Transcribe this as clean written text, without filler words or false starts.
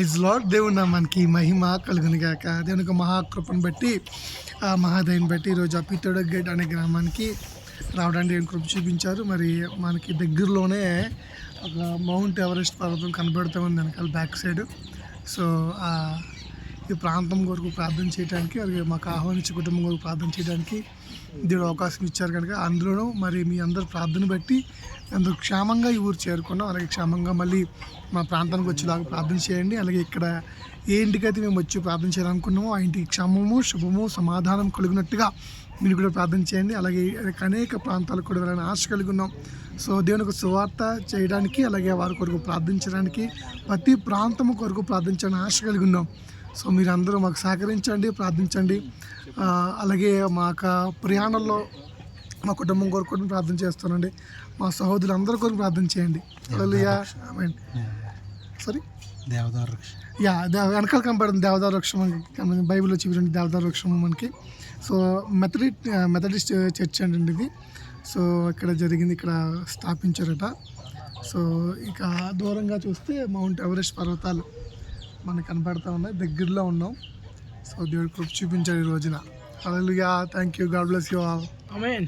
Praise lord. దేవుని మనకి మహిమ కలుగును గాక. దేవుని యొక్క మహాకృపను బట్టి మహాదయని బట్టి ఈరోజు పిట్టోడగేట్ అనే గ్రామానికి రావడానికి దేవుని కృప చూపించారు. మరి మనకి దగ్గరలోనే ఒక మౌంట్ ఎవరెస్ట్ పర్వతం కనబడుతూ ఉంది వెనకాల బ్యాక్ సైడ్. సో ఈ ప్రాంతం కొరకు ప్రార్థన చేయడానికి, అలాగే మాకు ఆహ్వానించే కుటుంబం కొరకు ప్రార్థన చేయడానికి దేవుడు అవకాశం ఇచ్చారు కనుక అందులోనూ మరి మీ అందరు ప్రార్థన బట్టి అందరూ క్షేమంగా ఈ ఊరు చేరుకున్నాం. అలాగే క్షేమంగా మళ్ళీ మా ప్రాంతానికి వచ్చేలాగా ప్రార్థన చేయండి. అలాగే ఇక్కడ ఏ ఇంటికైతే మేము వచ్చి ప్రార్థన చేయాలనుకున్నామో ఆ ఇంటికి క్షేమము, శుభము, సమాధానం కలిగినట్టుగా మీరు కూడా ప్రార్థన చేయండి. అలాగే అనేక ప్రాంతాలకు కూడా వెళ్ళాలని ఆశ కలిగి ఉన్నాం. సో దేవుని యొక్క సువార్త చేయడానికి, అలాగే వారి కొరకు ప్రార్థించడానికి, ప్రతి ప్రాంతము కొరకు ప్రార్థించాలని ఆశ కలిగి ఉన్నాం. సో మీరు అందరూ మాకు సహకరించండి, ప్రార్థించండి. అలాగే మా ప్రయాణంలో మా కుటుంబం కొరకు కూడా ప్రార్థన చేస్తానండి. మా సహోదరులందరి కొరకు ప్రార్థన చేయండి. సారీ వెనకాల కనపడుతుంది దేవదారు వృక్షం, బైబిల్లో చూపించండి దేవదారు వృక్షం మనకి. సో మెథడిస్ట్ చర్చ్ అండి ఇది. సో ఇక్కడ జరిగింది, ఇక్కడ స్థాపించారట. సో ఇక దూరంగా చూస్తే మౌంట్ ఎవరెస్ట్ పర్వతాలు మనకు కనపడుతూ ఉన్నాయి, దగ్గరలో ఉన్నాం. సో దేవుడి కృప చూపించాడు ఈ రోజున. హల్లెలూయా. Thank you. God bless you all. Amen.